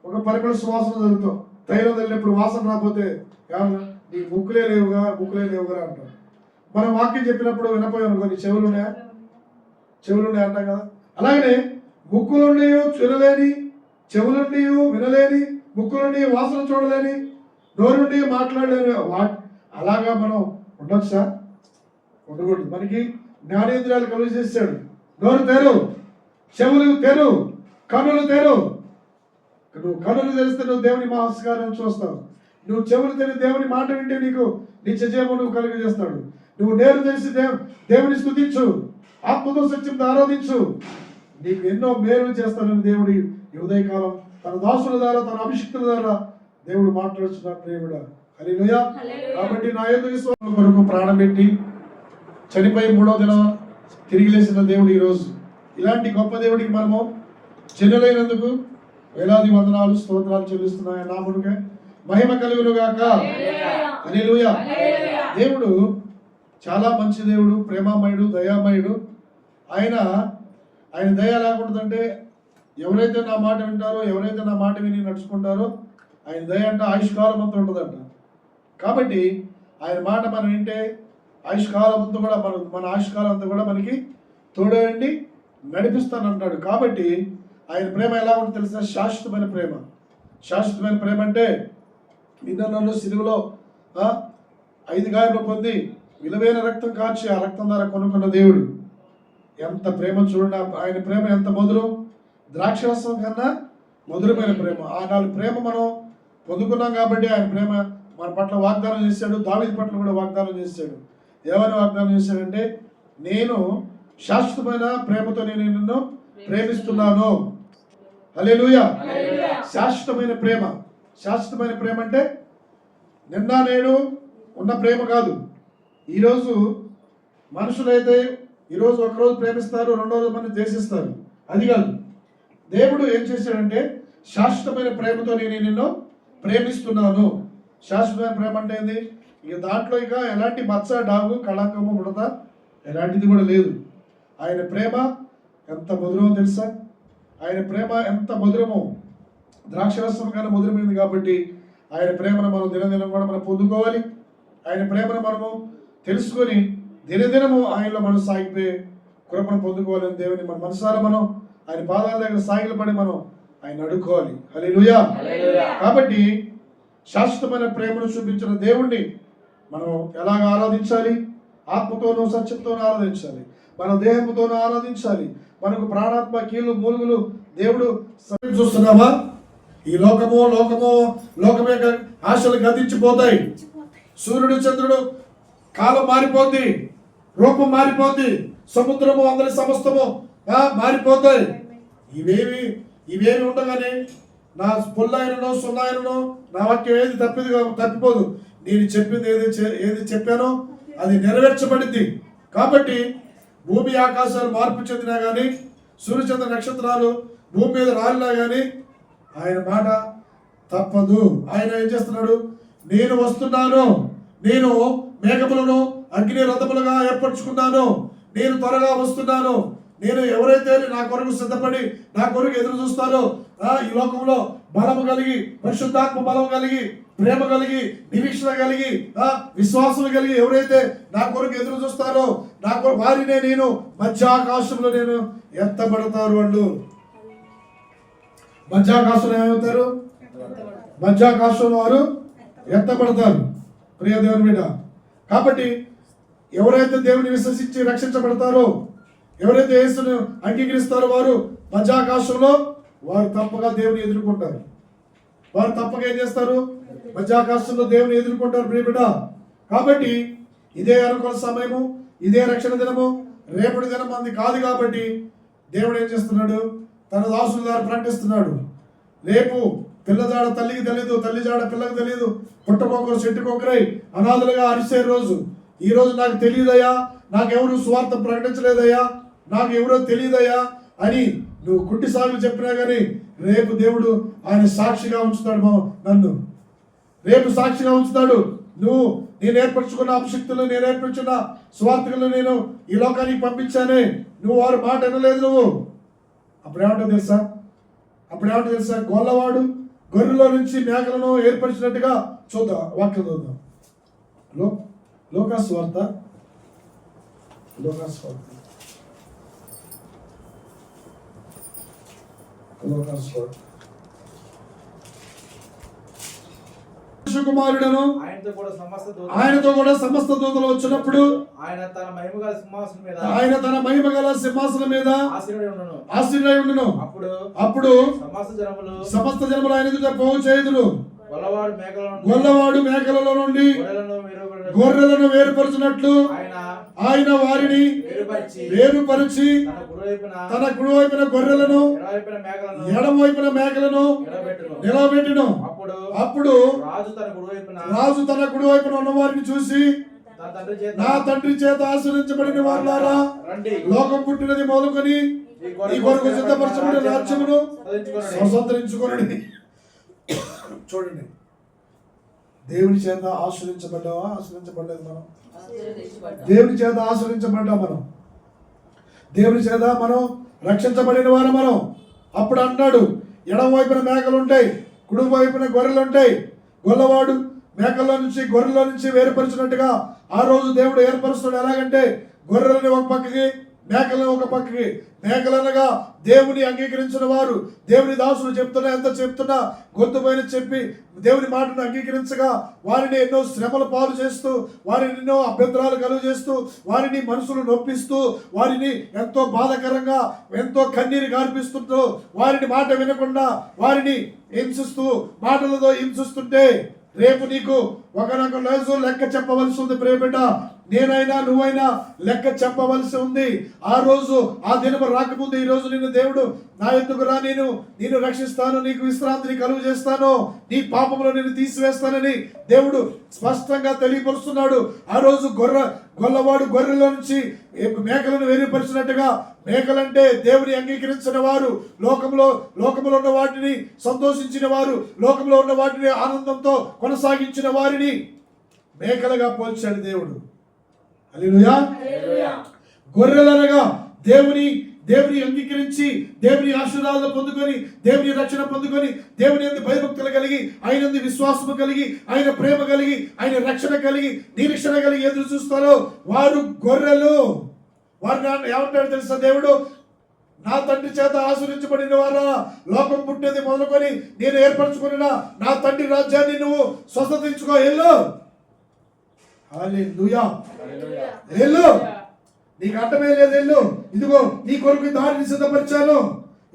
ఒక పరిమళ సువాసన చదువుతాం. తైలం తల్లినప్పుడు వాసన రాకపోతే నీ ముక్కులే లేవుగా అంటారు. మనం వాక్యం చెప్పినప్పుడు వినపోయాను, కొన్ని చెవులున్నాయా అంటాం కదా. అలాగనే ముక్కులుండి చూడలేని, చెవులుండి వినలేని, ముక్కులుండి వాసన చూడలేని, నోరుండి మాట్లాడలేని అలాగా మనం ఉండొచ్చా? ఉండకూడదు. మనకి జ్ఞానేంద్రియాలు కలుగు చేశాడు. నోరు తెరు, చెవులు తెరు, కన్నులు తెరు. నువ్వు కన్నులు తెరిస్తే నువ్వు దేవుని మహస్కారం చూస్తావు. నువ్వు చెవులు తెరి దేవుని మాట వింటే నీకు నిత్య జీవం నువ్వు కలుగు చేస్తాడు. నువ్వు నేరు తెలిసి దేవుని స్తుతించు, ఆత్మతో సత్యంతో ఆరాధించు, నీకు ఎన్నో మేలు చేస్తానని దేవుడి ఉదయకాలం తన దాసుల ద్వారా, తన అభిషిక్తుల ద్వారా దేవుడు మాట్లాడుతున్నాడు. దేవుడా, హల్లెలూయా. కాబట్టి నా యందు విశ్వాసం కొరకు ప్రాణం పెట్టి చనిపోయి 3వ దినం తిరిగి లేచిన దేవుడు ఈరోజు ఇలాంటి గొప్ప దేవుడికి మనము చెన్నెలైనందుకు వేలాది వందనాలు, స్తోత్రాలు చెల్లిస్తున్నాయి. నామమునకే మహిమ కలుగును గాక. హల్లెలూయా. దేవుడు చాలా మంచి దేవుడు, ప్రేమామయుడు, దయామయుడు. ఆయన దయ ఎలాగుంటుందంటే, ఎవరైతే నా మాట వింటారో, ఎవరైతే నా మాట విని నడుచుకుంటారో, ఆయన దయ అంటే ఆయుష్కాలం అంతా ఉంటుందంట. కాబట్టి ఆయన మాట మనం వింటే ఆయుష్కాలం అంతా కూడా మన ఆయుష్కాలం అంతా కూడా మనకి తోడండి నడిపిస్తానంటాడు. కాబట్టి ఆయన ప్రేమ ఎలా ఉంటుంది తెలిసిన? శాశ్వతమైన ప్రేమ. శాశ్వతమైన ప్రేమ అంటే నిన్న సిలువలో 5 గాయాలు పొంది విలువైన రక్తం కార్చి ఆ రక్తం ద్వారా కొనుక్కున్న దేవుడు. ఎంత ప్రేమ చూడండి. ఆయన ప్రేమ ఎంత మధురం, ద్రాక్షరసం కన్నా మధురమైన ప్రేమ. ఆనాడు ప్రేమ మనం పొందుకున్నాం కాబట్టి ఆయన ప్రేమ మన పట్ల వాగ్దానం చేశాడు. దావీదు పట్ల కూడా వాగ్దానం చేశాడు. ఏమని వాగ్దానం చేశాడంటే, నేను శాశ్వతమైన ప్రేమతో నేను నిన్ను ప్రేమిస్తున్నాను. హల్లెలూయా. శాశ్వతమైన ప్రేమ. శాశ్వతమైన ప్రేమ అంటే నిన్న నేడు ఉన్న ప్రేమ కాదు. ఈరోజు మనుషులైతే ఈరోజు ఒకరోజు ప్రేమిస్తారు, 2వ రోజు మనం ద్వేషిస్తారు. అది కాదు. దేవుడు ఏం చేశాడంటే, శాశ్వతమైన ప్రేమతో నేను నిన్ను ప్రేమిస్తున్నాను. శాశ్వతమైన ప్రేమ అంటే ఏంది? ఇక దాంట్లో ఇక ఎలాంటి మచ్చ, డాగు, కళంకము, ముడత ఎలాంటిది కూడా లేదు. ఆయన ప్రేమ ఎంత మధురమో తెలుసా? ఆయన ప్రేమ ఎంత మధురమో, ద్రాక్షరసం కన్నా మధురమైంది. కాబట్టి ఆయన ప్రేమను మనం దినదినం కూడా మనం పొందుకోవాలి. ఆయన ప్రేమను మనము తెలుసుకొని దినదినము ఆయనలో మనం సాగిపోయి కృపను పొందుకోవాలని దేవుని మన మనసారా మనం ఆయన పాదాల దగ్గర సాగిలు పడి మనం ఆయన అడుక్కోవాలి. హల్లెలూయా. కాబట్టి శాశ్వతమైన ప్రేమను చూపించిన దేవుణ్ణి మనం ఎలాగ ఆరాధించాలి? ఆత్మతోనూ సత్యంతోనూ ఆరాధించాలి, మన దేహంతోనూ ఆరాధించాలి. మనకు ప్రాణాత్మ, కీళ్ళు, మూలుగులు దేవుడు చూస్తున్నామా? ఈ లోకమే ఆశలు గతించిపోతాయి. సూర్యుడు, చంద్రుడు, కాలం మారిపోద్ది, రూపం మారిపోద్ది, సముద్రము, అందరి సమస్తము మారిపోతాయి. ఇవేమి ఉండగానే నా పుల్లైనను సున్నాయనను నా వాక్యం ఏది తప్పిపోదు. నేను చెప్పింది ఏది చెప్పానో అది నెరవేర్చబడింది. కాబట్టి భూమి ఆకాశాలు మార్పు చెందినా కానీ, సూర్యచంద్ర నక్షత్రాలు భూమి మీద రాలినా కానీ ఆయన మాట తప్పదు. ఆయన ఏం చేస్తున్నాడు? నేను వస్తున్నాను, నేను మేఘములను అగ్ని రథములుగా ఏర్పరచుకున్నాను, నేను త్వరగా వస్తున్నాను. నేను ఎవరైతే నా కొరకు సిద్ధపడి నా కొరకు ఎదురు చూస్తారో ఈ లోకంలో బలము కలిగి, పరిశుద్ధాత్మ బలం కలిగి, ప్రేమ కలిగి, నిరీక్షణ కలిగి, విశ్వాసం కలిగి ఎవరైతే నా కొరకు ఎదురు చూస్తారో నా కొరకు వారినే నేను మధ్యాకాశంలో నేను ఎత్తబడతారు. వాళ్ళు మధ్యాకాశంలో ఏమవుతారు? మధ్యాకాశంలో వారు ఎత్తబడతారు. ప్రియ దేవుని బిడ్డ, కాబట్టి ఎవరైతే దేవుని విశ్వసించి రక్షించబడతారో, ఎవరైతే యేసును అంగీకరిస్తారో వారు మధ్యాకాశంలో వారు తప్పగా దేవుని ఎదుర్కొంటారు. వారు తప్పక ఏం చేస్తారు? మధ్యాకాశంలో దేవుని ఎదుర్కొంటారు. ప్రియ బిడ్డ, కాబట్టి ఇదే అనుకున్న సమయము, ఇదే రక్షణ దినము, రేపటి దినం మంది కాదు. కాబట్టి దేవుడు ఏం చేస్తున్నాడు? తన దాసుల ద్వారా ప్రకటిస్తున్నాడు. రేపు పిల్లజాడ తల్లికి తెలియదు, తల్లి జాడ పిల్లకి తెలియదు, పుట్టకొకరు చెట్టుకొకరై అనాథలుగా అరిసే రోజు. ఈ రోజు నాకు తెలియదయ్యా, నాకెవరు సువార్త ప్రకటించలేదయ్యా, నాకు ఎవరో తెలియదయ్యా అని నువ్వు కుట్టి సాగులు చెప్పినా కానీ రేపు దేవుడు ఆయన సాక్షిగా ఉంచుతాడు. నన్ను రేపు సాక్షిగా ఉంచుతాడు. నేను ఏర్పరచుకున్న అభిషక్తులు, నేను ఏర్పరచుకున్న స్వార్థకులు నేను ఈ లోకానికి పంపించానే, నువ్వు వారి మాట వినలేదు. నువ్వు అప్పుడేమంటో తెలుసా? గొల్లవాడు గొర్రెలో నుంచి మేకలను ఏర్పరిచినట్టుగా చూద్దాం. వాక్యం చూద్దాం. లోకాసు వార్త కుమారుడను ఆయనతో కూడా సమస్త దూతలు వచ్చినప్పుడు ఆయన తన మహిమ గల సింహాసనం మీద ఆసీనుడై ఉండును. అప్పుడు సమస్త జనములు ఆయన ఎదుట పోగు చేయుదురు. గొల్లవాడు మేకలలో నుండి గొర్రెలను వేరుపరచినట్లు ఆయన వారిని వేరుపరిచి తన కుడి వైపున గొర్రెలను ఎడమ వైపున మేకలను నిలబెట్టును. అప్పుడు రాజు తన కుడి వైపున ఉన్న వారిని చూసి, నా తండ్రి చేత ఆశీర్వదించబడిన వారులారా, లోకం పుట్టినది మొదలుకొని ఈ కొరకు సిద్ధపరచబడిన రాజ్యమును స్వతంత్రించుకొనండి. చూడండి, దేవుని చేత ఆశ్రయించబడ్డావా? ఆశ్రయించబడలేదు. మనం దేవుని చేత ఆశ్రయించబడ్డా, దేవుని చేత మనం రక్షించబడిన వారు మనం. అప్పుడు అన్నాడు, ఎడమ వైపున మేకలు ఉంటాయి, కుడి వైపున గొర్రెలు ఉంటాయి. గొల్లవాడు మేకల్లో నుంచి గొర్రెల నుంచి వేరుపరిచినట్టుగా ఆ రోజు దేవుడు ఏర్పరుస్తున్నాడు. ఎలాగంటే గొర్రెలని ఒక పక్కకి, మేకలను ఒక పక్కకి. మేకలనగా దేవుని అంగీకరించిన వారు, దేవుని దాసులు చెప్తున్నా గొంతు పైన చెప్పి దేవుని మాటను అంగీకరించగా వారిని ఎన్నో శ్రమలు పాలు చేస్తూ, వారిని ఎన్నో అభ్యంతరాలు కలుగు చేస్తూ, వారిని మనసులు నొప్పిస్తూ, వారిని ఎంతో బాధకరంగా ఎంతో కన్నీరు గార్పిస్తుంటూ, వారిని మాట వినకుండా వారిని హింసిస్తూ, మాటలతో హింసిస్తుంటే రేపు నీకు ఒకనొక రోజు లెక్క చెప్పవలసి ఉంది. ప్రియబిడ్డ, నేనైనా నువ్వైనా లెక్క చెప్పవలసి ఉంది. ఆ రోజు, ఆ దినము రాకముందు ఈ రోజు నిన్ను దేవుడు నా ఎద్దుకు రా, నేను రక్షిస్తాను, నీకు విశ్రాంతిని కలుగు చేస్తాను, నీ పాపములో నేను తీసివేస్తానని దేవుడు స్పష్టంగా తెలియపరుస్తున్నాడు. ఆ రోజు గొల్లవాడు గొర్రెలో నుంచి మేకలను వేరుపరిచినట్టుగా, మేకలంటే దేవుని అంగీకరించిన వారు, లోకంలో ఉన్న వాటిని సంతోషించిన వారు, లోకంలో ఉన్న వాటిని ఆనందంతో కొనసాగించిన వారిని మేకలుగా పోల్చాడు దేవుడు. హల్లెలూయా. గొర్రెలనగా దేవుని అంగీకరించి, దేవుని ఆశీర్వాదాలు పొందుకొని, దేవుని రక్షణ పొందుకొని, దేవుని యందు భయభక్తులు కలిగి, ఆయన యందు విశ్వాసము కలిగి, ఆయన ప్రేమ కలిగి, ఆయన రక్షణ కలిగి, నిరీక్షణ కలిగి ఎదురు చూస్తారో వారు గొర్రెలు. వారిని ఏమంటాడు తెలుసా దేవుడు? నా తండ్రి చేత ఆశీర్వదించబడిన వారా, లోకం పుట్టేది మొదలుకొని నేను ఏర్పరచుకున్న నా తండ్రి రాజ్యాన్ని నువ్వు స్వతంత్రించుకో. ఎల్లు, నీకు అర్థమే లేదు. ఎల్లు, ఇదిగో నీ కొరకు దారిని సిద్ధపరిచాను.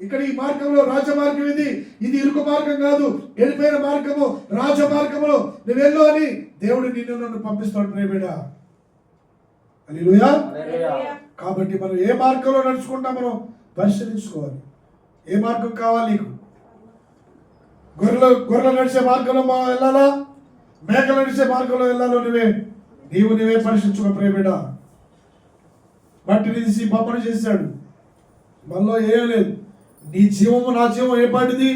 ఇక్కడ ఈ మార్గంలో రాజమార్గం ఇది ఇరుకు మార్గం కాదు, వెళ్ళిపోయిన మార్గము రాజమార్గములో నువ్వు వెళ్ళు అని దేవుడు నన్ను పంపిస్తాడు. ప్రియబిడ్డ, హల్లెలూయా. కాబట్టి మనం ఏ మార్గంలో నడుచుకుంటా మనం పరిశీలించుకోవాలి. ఏ మార్గం కావాలి నీకు? గొర్రెలు నడిచే మార్గంలో వెళ్ళాలా, మేకలు నడిచే మార్గంలో వెళ్ళాలో నువ్వే పరీక్షించుకో. ప్రియబిడ్డ, మట్టిని తీసి బొమ్మను చేశాడు, మనలో ఏం లేదు. నీ జీవము నా జీవం ఏ పాటిది?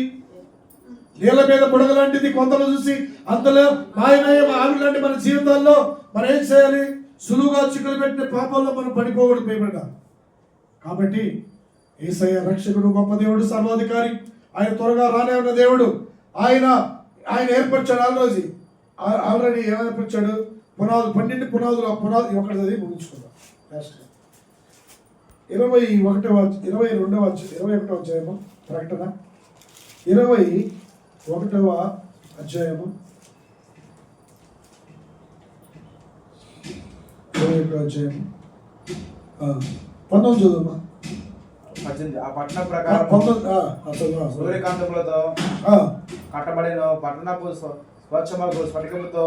నీళ్ళ మీద బుడగలాంటిది. కొంతలో చూసి అంతలో మాయమయ్యే ఆవిరి లాంటి మన జీవితాల్లో మనం ఏం చేయాలి? సులువుగా చిక్కులు పెట్టిన పాపాల్లో మనం పడిపోకూడదు. ప్రియబిడ్డ, కాబట్టి యేసయ్య రక్షకుడు, గొప్ప దేవుడు, సర్వాధికారి, ఆయన త్వరగా రానే ఉన్న దేవుడు. ఆయన ఏర్పరిచాడు ఆల్రెడీ ఏమైనా ఏర్పరిచాడు? పునాదులు 12 పునాదులు. ఆ పునాది ఒకటి చదివి ముగించుకుందాం. లాస్ట్ 21వ అధ్యాయము ప్రకటన 21వ అధ్యాయము 19 చదువుమా. 18 ఆ పట్టణ ప్రకారం 19 సూర్యకాంతములతో కట్టబడిన పట్టణపు స్వచ్ఛమగు స్ఫటికముతో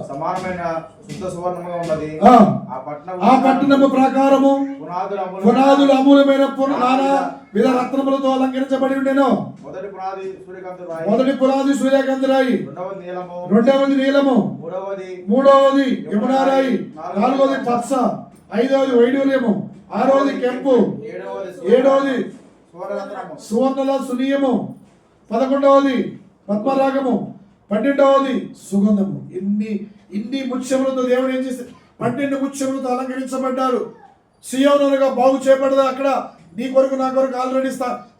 సమానమైన శుద్ధ సువర్ణముగా ఉన్నది. ఆ పట్టణము ప్రకారము పునాదులు అమూల్యమైన నానా విధ రత్నములతో అలంకరించబడి ఉండెను. మొదటి పునాది సూర్యకాంతి రాయి, రెండవది నీలము, మూడవది యమునా రాయి, నాలుగవది పచ్చ, ఐదవది వైడూర్యము, ఆరవది కెంపు, ఏడవది సువర్ణల సునీయము, 11వది పద్మరాగము, 12వది సుగంధము. ఇన్ని ముత్యములతో దేవుడు ఏం చేశాడు? 12 ముత్యములతో అలంకరించబడ్డారు. సియోనుగా బాగు చేయబడదు. అక్కడ నీ కొరకు నా కొరకు ఆల్రెడీ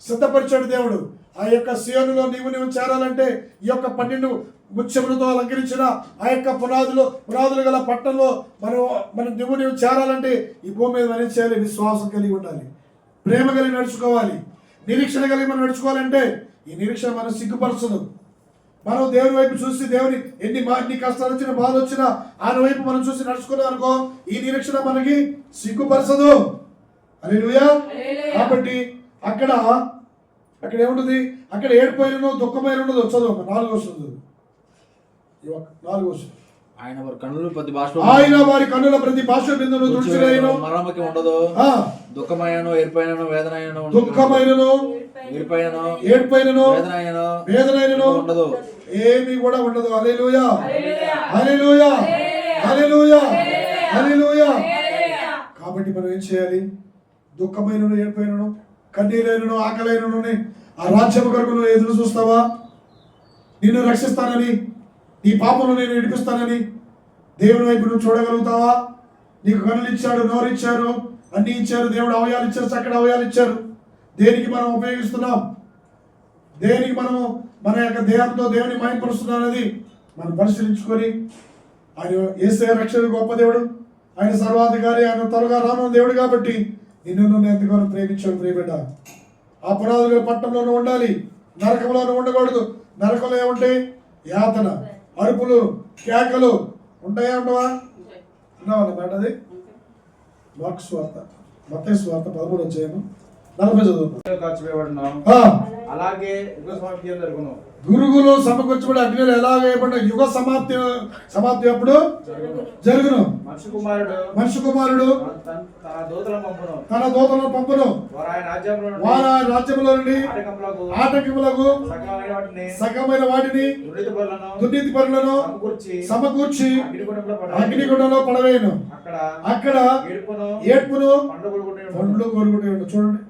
సిద్ధపరిచాడు దేవుడు. ఆ యొక్క సియోనులో నీవు చేరాలంటే ఈ యొక్క 12 ముత్యములతో అలంకరించిన ఆ యొక్క పునాదులు గల పట్టణంలో మనం నీవు చేరాలంటే ఈ భూమి మీద మనం చేయాలి. విశ్వాసం కలిగి ఉండాలి, ప్రేమ కలిగి నడుచుకోవాలి, నిరీక్షణ కలిగి మనం నడుచుకోవాలంటే ఈ నిరీక్షణ మనం సిగ్గుపరచదు. మనం దేవుని వైపు చూసి దేవుని ఎన్ని కష్టాలు వచ్చినా బాధ వచ్చినా ఆయన వైపు మనం చూసి నడుచుకున్నాం అనుకో, ఈ నిరీక్షణ మనకి సిగ్గుపరచదు. హల్లెలూయా. కాబట్టి అక్కడ ఏముంటుంది? అక్కడ ఏడుపోయినను దుఃఖమైన ఉండదు. చదువు 4వ వచనం. 4వ వచనం. ఆయన వారి కన్నుల ప్రతి భాష బిందును తుడిచివేయును. మరణముకి ఉండదు. దుఃఖమైనను ఏర్పైనను వేదనైనను వేదనైనను ఉండదు. ఏమీ కూడా ఉండదు. హల్లెలూయా, హల్లెలూయా, హల్లెలూయా, హల్లెలూయా. కాబట్టి మనం ఏం చేయాలి? దుఃఖమైనను ఏర్పైనను కన్నీరైనను ఆకలైనను ఆ రాజ్యము కొరకు నువ్వు ఎదురు చూస్తావా? నిన్ను రక్షిస్తానని, నీ పాపను నేను విడిపిస్తానని దేవుని వైపు నువ్వు చూడగలుగుతావా? నీకు కన్నులు ఇచ్చాడు, నోరు ఇచ్చారు, అన్ని ఇచ్చారు, దేవుడు అవయాలు ఇచ్చారు, చక్కటి అవయాలు ఇచ్చారు. దేనికి మనం ఉపయోగిస్తున్నాం? దేనికి మనము మన యొక్క దేహంతో దేవుని మహిమపరుస్తున్నాం అనేది మనం పరిశీలించుకొని, ఆయన యేసయ్య రక్షణ గొప్ప దేవుడు, ఆయన సర్వాధికారి, ఆయన త్వరగా రానున్న దేవుడు. కాబట్టి నిన్ను ఎంతగానో ప్రేమించాడు. ప్రియబిడ్డ, ఆ పునాదుల పట్టణంలోనూ ఉండాలి, నరకంలోనూ ఉండకూడదు. నరకంలో ఏముంటాయి? యాతన, అరుపులు, కేకలు ఉంటాయా? ఉండవా? ఉన్నావన్నమాట. అది మార్క్స్ వార్త, మత్తయి వార్త 13వ అధ్యాయము 40 చదువు. అలాగే యుగ సమాప్తి జరుగును. గురుగులు సమకూర్చబడి అగ్నిలో ఎలా వేయబడిన యుగ సమాప్తి అప్పుడు జరుగును. మనిషి కుమారుడు తన దూతలను పంపును. వారు ఆయన రాజ్యంలో నుండి ఆటంకములకు సగమైన వాటిని దుర్నీతి పరులను సమకూర్చి అగ్నిగుండంలో పడవేయను. అక్కడ ఏడ్పును పండ్లు కొరుకుంటూ. చూడండి,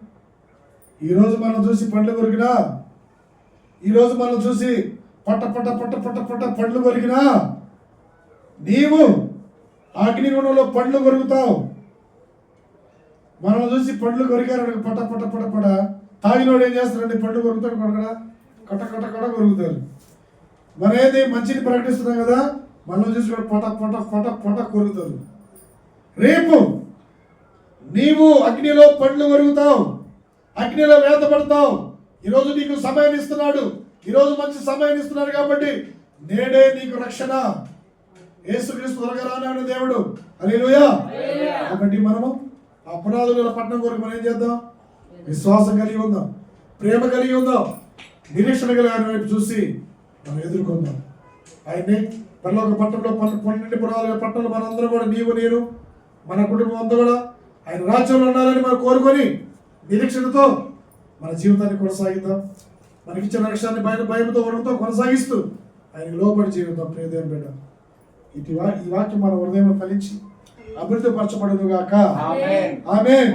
ఈరోజు మనం చూసి పండ్లు కొరికినా, ఈరోజు మనం చూసి పట్ట పండ్లు కొరికినా, నీవు అగ్నిగుండంలో పండ్లు కొరుకుతావు. మనం చూసి పండ్లు కొరికారు పట్ట తాగినోడు ఏం చేస్తారండి? పండ్లు కొరుకుతాడు, కట్ట కొరుకుతారు. మన ఏది మంచిని ప్రకటిస్తున్నాం కదా, మనం చూసి పట్ట కొరుకుతారు. రేపు నీవు అగ్నిలో పండ్లు కొరుకుతావు, అగ్నిలో వేతపడతావు. ఈరోజు నీకు సమయం ఇస్తున్నాడు, ఈరోజు మంచి సమయం ఇస్తున్నాడు. కాబట్టి నేడే నీకు రక్షణ. యేసుక్రీస్తు త్వరగా రానన్న దేవుడు. హల్లెలూయా. కాబట్టి మనము ఆ పునాదుల పట్టణం కొరకు మనం ఏం చేద్దాం? విశ్వాసం కలిగి ఉందాం, ప్రేమ కలిగి ఉందాం, నిరీక్షణ కలిగి ఆయన వైపు చూసి మనం ఎదుర్కొందాం. ఆయన్ని పరలోక పట్టణంలో 12 పునాదుల పట్టణంలో మనందరం కూడా, నీవు నేను మన కుటుంబం అంతా కూడా ఆయన రాజ్యంలో ఉండాలని మనం కోరుకొని నిరీక్షణతో మన జీవితాన్ని కొనసాగిద్దాం. మనకిచ్చిన రక్షణాన్ని భయంతో వరంతో కొనసాగిస్తూ ఆయనకు లోబడి జీవితం. ప్రియదేవుని బిడ్డ, ఈ వాక్యం మన హృదయంలో ఫలించి అభివృద్ధి పరచబడును గాక. ఆమేన్.